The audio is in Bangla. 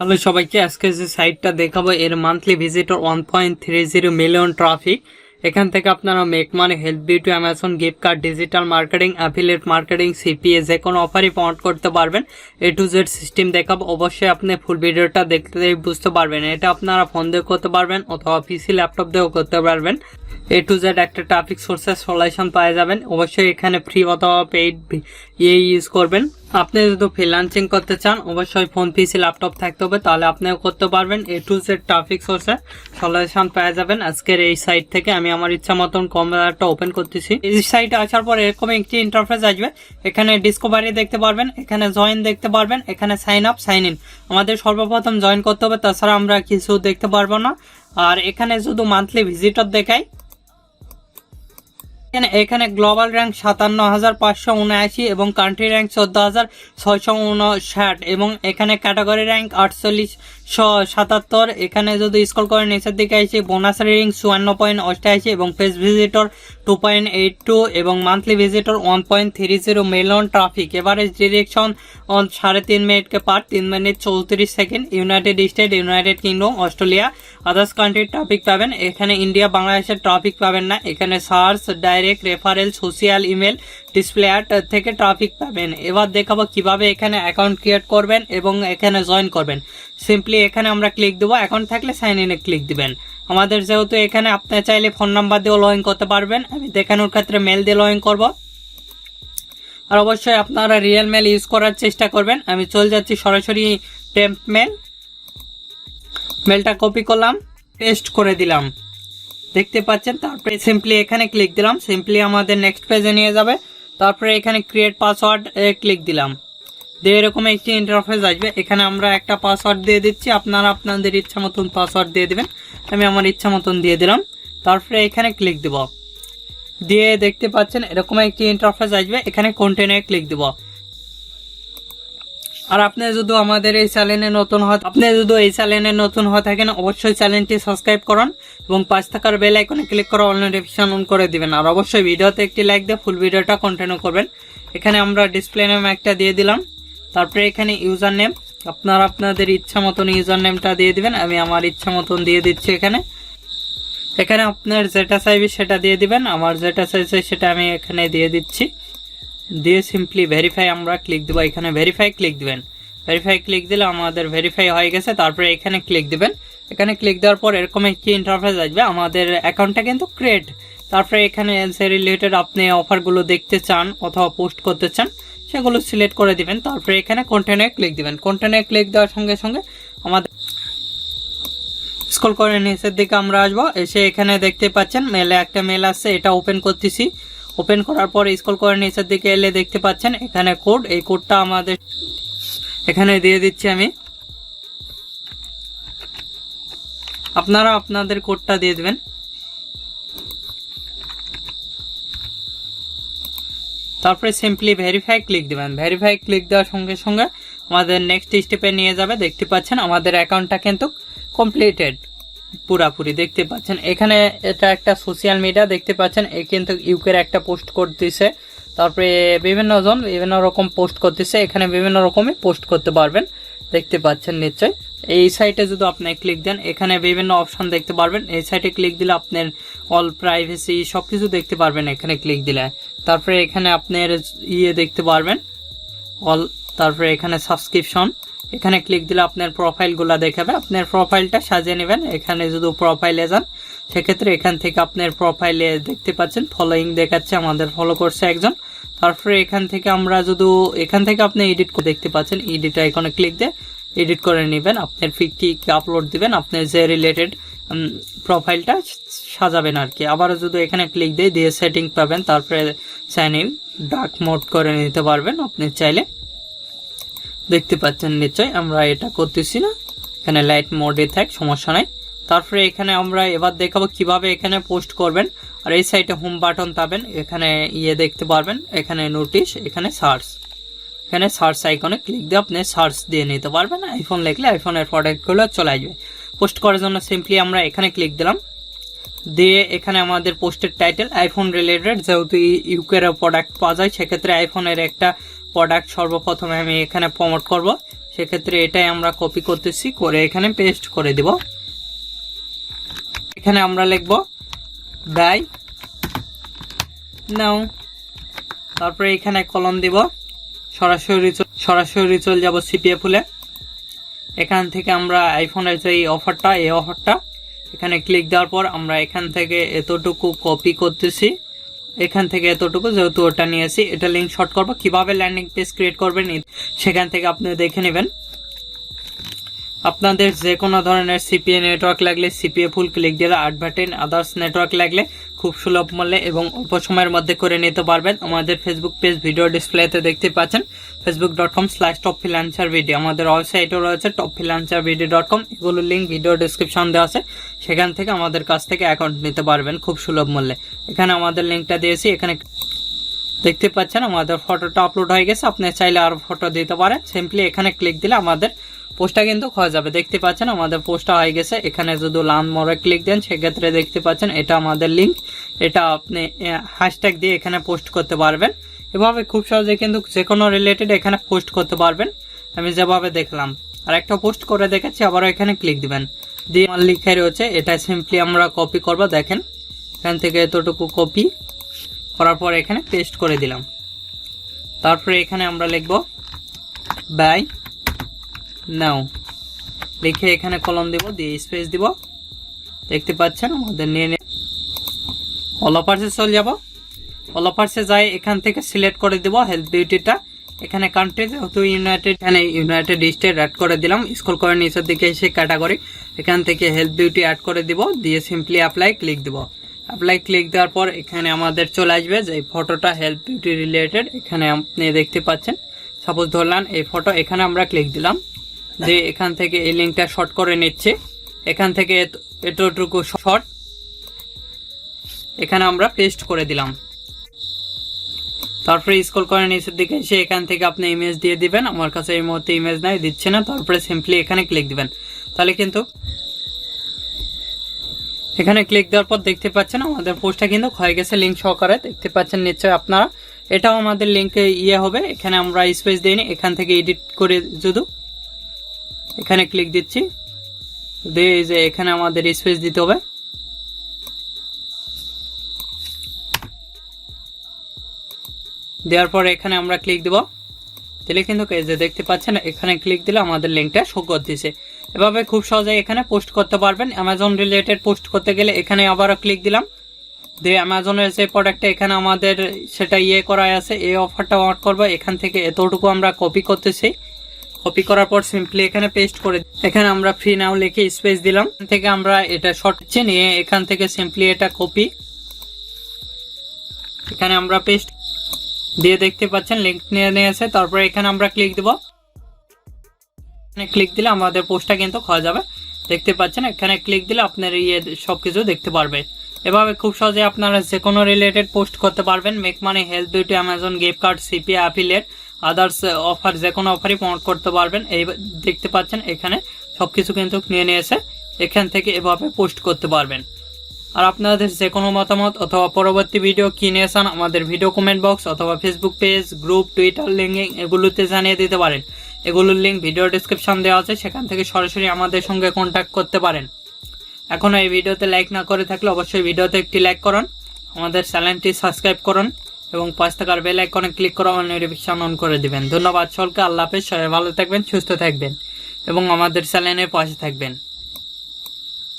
হ্যালো সবাইকে, আজকে যে সাইটটা দেখাবো এর মান্থলি ভিজিটর 1.30 মিলিয়ন ট্রাফিক। এখান থেকে আপনারা make money, health, beauty, Amazon gift card, digital marketing, affiliate marketing, CPA যে কোনো অফারই প্রমোট করতে পারবেন। A to Z সিস্টেম দেখাবো, অবশ্যই আপনি ফুল ভিডিওটা দেখতে বুঝতে পারবেন। এটা আপনারা ফোন দিয়ে করতে পারবেন অথবা পিসি ল্যাপটপ দিয়েও করতে পারবেন। A to Z একটা ট্রাফিক সোর্সের সলিউশন পাওয়া যাবেন। অবশ্যই এখানে ফ্রি অথবা পেইড ইউজ করবেন। আপনি যদি ফ্রিল্যান্সিং করতে চান অবশ্যই ফোন, পিসি, ল্যাপটপ থাকতে হবে, তাহলে আপনিও করতে পারবেন। A to Z ট্রাফিক সোর্সের সলিউশন পাওয়া যাবেন আজকের এই সাইট থেকে। আমি আমার ইচ্ছা মতন কম্পিউটারটা ওপেন করতেছি। এই সাইটে আসার পর এরকম একটি ইন্টারফেস আসবে। এখানে ডিসকভারি দেখতে পারবেন, এখানে জয়েন দেখতে পারবেন, এখানে সাইন আপ, সাইন ইন। আমাদের সর্বপ্রথম জয়েন করতে হবে, তাছাড়া আমরা কিছু দেখতে পারবো না। আর এখানে শুধু মান্থলি ভিজিটর দেখায়। এখানে গ্লোবাল র্যাঙ্ক 57,579 এবং কান্ট্রি র্যাঙ্ক 14,659 এবং এখানে ক্যাটাগরি র্যাঙ্ক 4877। এখানে যদি স্ক্রল করে নিচের দিকে আসি, বোনাস রেটিং 54.88 এবং পেজ ভিজিটর 2.82 এবং monthly visitor 1.30 million traffic. Average direction 3.5 মিনিটকে পার 3 minute 34 second. United state, United kingdom, Australia, others কান্ট্রির ট্রাফিক পাবেন। এখানে ইন্ডিয়া, বাংলাদেশের ট্রাফিক পাবেন না। এখানে search, direct referral, social, email, display ad থেকে ট্রাফিক পাবেন। এবার দেখাবো কিভাবে এখানে অ্যাকাউন্ট ক্রিয়েট করবেন এবং এখানে জয়েন করবেন। সিম্পলি এখানে আমরা ক্লিক দেবো, অ্যাকাউন্ট থাকলে সাইন ইনে ক্লিক দিবেন। আমাদের যেহেতু এখানে আপনি চাইলে ফোন নাম্বার দিয়েও লগ ইন করতে পারবেন, আমি দেখানোর ক্ষেত্রে মেল দিয়ে লগ ইন করবো। আর অবশ্যই আপনারা রিয়েল মেল ইউজ করার চেষ্টা করবেন। আমি চলে যাচ্ছি সরাসরি টেম্প মেল। মেলটা কপি করলাম, পেস্ট করে দিলাম, দেখতে পাচ্ছেন। তারপরে সিম্পলি এখানে ক্লিক দিলাম, সিম্পলি আমাদের নেক্সট পেজে নিয়ে যাবে। তারপরে এখানে ক্রিয়েট পাসওয়ার্ড ক্লিক দিলাম, দিয়ে এরকম একটি ইন্টারফেস আসবে। এখানে আমরা একটা পাসওয়ার্ড দিয়ে দিচ্ছি, আপনারা আপনাদের ইচ্ছা মতন পাসওয়ার্ড দিয়ে দিবেন। আমি আমার ইচ্ছা মতন দিয়ে দিলাম। তারপরে এখানে ক্লিক দিব, দিয়ে দেখতে পাচ্ছেন এরকম একটি ইন্টারফেস আসবে। এখানে কন্টিনিউ ক্লিক দিব। আর আপনি যদি আমাদের এই চ্যানেলে নতুন হয়ে থাকেন অবশ্যই চ্যানেলটি সাবস্ক্রাইব করুন এবং পাশ থাকার বেল আইকনে ক্লিক করে অল নোটিফিকেশন অন করে দিবেন। আর অবশ্যই ভিডিওতে একটি লাইক দিয়ে ফুল ভিডিওটা কন্টিনিউ করবেন। এখানে আমরা ডিসপ্লে নেম একটা দিয়ে দিলাম। তারপরে এখানে ইউজার নেম, আপনারা আপনাদের ইচ্ছা মতন ইউজার নেমটা দিয়ে দিবেন। আমি আমার ইচ্ছা মতন দিয়ে দিচ্ছি। এখানে আপনার যেটা চাইবে সেটা দিয়ে দিবেন। আমার যেটা চাইছে সেটা আমি এখানে দিয়ে দিচ্ছি। দিয়ে সিম্পলি ভেরিফাই আমরা ক্লিক দেবো। এখানে ভেরিফাই ক্লিক দিবেন। ভেরিফাই ক্লিক দিলে আমাদের ভেরিফাই হয়ে গেছে। তারপরে এখানে ক্লিক দিবেন। এখানে ক্লিক দেওয়ার পর এরকম একটি ইন্টারফেস আসবে। আমাদের অ্যাকাউন্টটা কিন্তু ক্রিয়েট। তারপরে এখানে যে রিলেটেড আপনি অফারগুলো দেখতে চান অথবা পোস্ট করতে চান সেগুলো সিলেক্ট করে দিবেন। তারপরে এখানে কন্টিনিউ ক্লিক দিবেন। কন্টিনিউ ক্লিক দেওয়ার সঙ্গে সঙ্গে আমাদের স্ক্রল করে নিচের দিকে আমরা আসবো। এসে এখানে দেখতে পাচ্ছেন মেলে একটা মেল আসছে, এটা ওপেন করতেছি। ওপেন করার পর স্ক্রল করে নিচের দিকে এলে দেখতে পাচ্ছেন এখানে কোড। এই কোডটা আমাদের এখানে দিয়ে দিচ্ছি আমি। আপনারা আপনাদের কোডটা দিয়ে দিবেন। তারপরে সিম্পলি ভেরিফাই ক্লিক দিবেন। ভেরিফাই ক্লিক দেওয়ার সঙ্গে সঙ্গে আমাদের নেক্সট স্টেপে নিয়ে যাবে। দেখতে পাচ্ছেন আমাদের অ্যাকাউন্টটা কিন্তু কমপ্লিটেড পুরাপুরি। দেখতে পাচ্ছেন এখানে এটা একটা সোশ্যাল মিডিয়া, দেখতে পাচ্ছেন এ কিন্তু ইউকের একটা পোস্ট করতেছে। তারপরে বিভিন্ন জন বিভিন্ন রকম পোস্ট করতেছে। এখানে বিভিন্ন রকমের পোস্ট করতে পারবেন, দেখতে পাচ্ছেন নিশ্চয়। এই সাইটে যদি আপনি ক্লিক দেন এখানে বিভিন্ন অপশন দেখতে পারবেন। এই সাইটে ক্লিক দিলে আপনার অল প্রাইভেসি সবকিছু দেখতে পারবেন এখানে ক্লিক দিলে। তারপরে এখানে আপনার দেখতে পারবেন অল। তারপরে এখানে সাবস্ক্রিপশন, এখানে ক্লিক দিলে আপনার প্রোফাইলগুলো দেখাবে। আপনার প্রোফাইলটা সাজিয়ে নেবেন। এখানে যদি প্রোফাইলে যান সেক্ষেত্রে এখান থেকে আপনার প্রোফাইলে দেখতে পাচ্ছেন ফলোয়িং দেখাচ্ছে, আমাদের ফলো করছে একজন। তারপরে এখান থেকে আপনি এডিট করে দেখতে পাচ্ছেন, এডিট আইকনে ক্লিক দিয়ে এডিট করে নেবেন। আপনার পিকটি আপলোড দিবেন, আপনার যে রিলেটেড প্রোফাইলটা সাজাবেন আর কি। আবার যদি এখানে ক্লিক দিয়ে সেটিং পাবেন। তারপরে সাইন ইন ডার্ক মোড করে নিতে পারবেন আপনি চাইলে, দেখতে পাচ্ছেন নিশ্চয়। আমরা এটা করতেছি না, এখানে লাইট মোডে থাক, সমস্যা নাই। তারপরে এখানে আমরা এবার দেখাবো কিভাবে এখানে পোস্ট করবেন। আর এই সাইটে হোম বাটন পাবেন, এখানে দেখতে পারবেন, এখানে নোটিশ, এখানে সার্চ আইকনে ক্লিক দিয়ে আপনি সার্চ দিয়ে নিতে পারবেন। আইফোন লিখলে আইফোনের প্রোডাক্টগুলো চলে আসবে। পোস্ট করার জন্য সিম্পলি আমরা এখানে ক্লিক দিলাম, দিয়ে এখানে আমাদের পোস্টের টাইটেল আইফোন রিলেটেড, যেহেতু ইউকের প্রোডাক্ট পাওয়া যায় সেক্ষেত্রে আইফোনের একটা প্রোডাক্ট সর্বপ্রথমে আমি এখানে প্রমোট করব। সেক্ষেত্রে এটাই আমরা কপি করতেছি, করে এখানে পেস্ট করে দিব। এখানে আমরা লিখব বাই নাও, তারপরে এখানে কলম দিব, সরাসরি চলে যাব সিপিএ ফুলে। এখান থেকে আমরা আইফোনের যে অফারটা, এই অফারটা এখানে ক্লিক দেওয়ার পর আমরা এখান থেকে এতটুকু কপি করতেছি, এখান থেকে এতটুকু, যেহেতু ওটা নিয়েছি, এটা লিঙ্ক শর্ট করবো। কিভাবে ল্যান্ডিং পেজ ক্রিয়েট করবেন সেখান থেকে আপনি দেখে নেবেন। আপনাদের যে কোনো ধরনের সিপিএ নেটওয়ার্ক লাগলে সিপিএ ফুল ক্লিক দিলে, অ্যাডভার্টাইজ আদার্স নেটওয়ার্ক লাগলে খুব সুলভ মূল্যে এবং অল্প সময়ের মধ্যে করে নিতে পারবেন। আমাদের ফেসবুক পেজ ভিডিও ডিসপ্লেতে দেখতে পাচ্ছেন, facebook.com/topfreelancervideo। আমাদের ওয়েবসাইটও রয়েছে topfreelancervideo.com। এগুলোর লিঙ্ক ভিডিও ডিসক্রিপশন দেওয়া আছে, সেখান থেকে আমাদের কাছ থেকে অ্যাকাউন্ট নিতে পারবেন খুব সুলভ মূল্যে। এখানে আমাদের লিঙ্কটা দিয়েছি, এখানে দেখতে পাচ্ছেন আমাদের ফটোটা আপলোড হয়ে গেছে। আপনি চাইলে আরো ফটো দিতে পারেন, সিম্পলি এখানে ক্লিক দিলে আমাদের পোস্টটা কিন্তু হয়ে যাবে। দেখতে পাচ্ছেন আমাদের পোস্টটা হয়ে গেছে। এখানে যদি লার্ন মোরে ক্লিক দেন সেক্ষেত্রে দেখতে পাচ্ছেন এটা আমাদের লিঙ্ক, এটা আপনি হ্যাশট্যাগ দিয়ে এখানে পোস্ট করতে পারবেন। এভাবে খুব সহজে কিন্তু যে কোনো রিলেটেড এখানে পোস্ট করতে পারবেন, আমি যেভাবে দেখলাম। আর একটা পোস্ট করে দেখাচ্ছি, আবারও এখানে ক্লিক দিবেন, দিয়ে আমার লিখে রয়েছে, এটা সিম্পলি আমরা কপি করব। দেখেন এখান থেকে এতটুকু কপি করার পর এখানে পেস্ট করে দিলাম। তারপরে এখানে আমরা লিখব বাই নাও, লিখে এখানে কলম দিব, দিয়ে স্পেস দিব। দেখতে পাচ্ছেন আমাদের নিয়ে অল অফার্সে চলে যাব। অল অফার্সে যাই, এখান থেকে সিলেক্ট করে দিব হেলথ বিউটিটা। এখানে কান্ট্রি যেহেতু ইউনাইটেড, এখানে ইউনাইটেড স্টেট অ্যাড করে দিলাম। স্ক্রল করে নিচের দিকে এসে ক্যাটাগরি, এখান থেকে হেলথ বিউটি অ্যাড করে দিব, দিয়ে সিম্পলি অ্যাপ্লাই ক্লিক দিব। অ্যাপ্লাই ক্লিক দেওয়ার পর এখানে আমাদের চলে আসবে যে ফটোটা হেলথ বিউটি রিলেটেড। এখানে আপনি দেখতে পাচ্ছেন, সাপোজ ধরলাম এই ফটো, এখানে আমরা ক্লিক দিলাম, যে এখান থেকে এই লিঙ্কটা শর্ট করে নিচ্ছে। এখান থেকে এতটুকু শর্ট এখানে আমরা পেস্ট করে দিলাম। তারপরে স্ক্রল করে নিচের দিকে এসে এখান থেকে আপনি ইমেজ দিয়ে দিবেন। আমার কাছে এই মুহূর্তে ইমেজ নাই, দিচ্ছে না। তারপরে সিম্পলি এখানে ক্লিক দিবেন, তাহলে কিন্তু এখানে ক্লিক দেওয়ার পর দেখতে পাচ্ছেন আমাদের পোস্টটা কিন্তু হয়ে গেছে লিঙ্ক সহকারে। দেখতে পাচ্ছেন নিশ্চয় আপনারা, এটাও আমাদের লিঙ্কে হবে। এখানে আমরা স্পেস দিইনি, এখান থেকে এডিট করে যদি এখানে ক্লিক দিচ্ছি, দিয়ে যে এখানে আমাদের স্পেস দিতে হবে। দেওয়ার পর এখানে আমরা ক্লিক দিব, দিলে কিন্তু এই যে দেখতে পাচ্ছেন এখানে ক্লিক দিলে আমাদের লিঙ্কটা শো করতেছে। এভাবে খুব সহজে এখানে পোস্ট করতে পারবেন। অ্যামাজন রিলেটেড পোস্ট করতে গেলে এখানে আবারও ক্লিক দিলাম, দিয়ে অ্যামাজনের যে প্রোডাক্টটা এখানে আমাদের সেটা করা আছে, এই অফারটা অন করবো। এখান থেকে এতটুকু আমরা কপি করতেছি, কপি করার পর সিম্পলি এখানে পেস্ট করে এখানে আমরা ফ্রি নাও লিখে স্পেস দিলাম। এখান থেকে আমরা এটা শর্ট নিয়ে এখান থেকে সিম্পলি এটা কপি এখানে আমরা পেস্ট দিয়ে দেখতে পাচ্ছেন লিঙ্ক নিয়ে নিয়েছে। তারপরে এখানে আমরা ক্লিক দিব, ক্লিক দিলে আমাদের পোস্টটা কিন্তু হয়ে যাবে। দেখতে পাচ্ছেন এখানে ক্লিক দিলে আপনার সবকিছু দেখতে পারবে। এভাবে খুব সহজে আপনারা যে কোনো রিলেটেড পোস্ট করতে পারবেন। Make money, health beauty, Amazon gift card, CPA, affiliate, others offer, যে কোনো অফারই প্রমোট করতে পারবেন। এই দেখতে পাচ্ছেন এখানে সবকিছু কিন্তু নিয়ে নিয়েছে, এখান থেকে এভাবে পোস্ট করতে পারবেন। আর আপনাদের যে কোনো মতামত অথবা পরবর্তী ভিডিও কি নিয়ে চান আমাদের ভিডিও কমেন্ট বক্স অথবা Facebook page, group, Twitter link এগুলোতে জানিয়ে দিতে পারেন। এগুলোর লিঙ্ক ভিডিও ডিসক্রিপশন দেওয়া আছে, সেখান থেকে সরাসরি আমাদের সঙ্গে কন্ট্যাক্ট করতে পারেন। এখনো এই ভিডিওতে লাইক না করে থাকলে অবশ্যই ভিডিওতে একটি লাইক করুন, আমাদের চ্যানেলটি সাবস্ক্রাইব করুন এবং পাশে থাকার বেল আইকনে ক্লিক করে অল নোটিফিকেশন অন করে দিবেন। ধন্যবাদ সকলকে, আল্লাহ হাফেজ, সবাই ভালো থাকবেন, সুস্থ থাকবেন এবং আমাদের চ্যানেলের পাশে থাকবেন।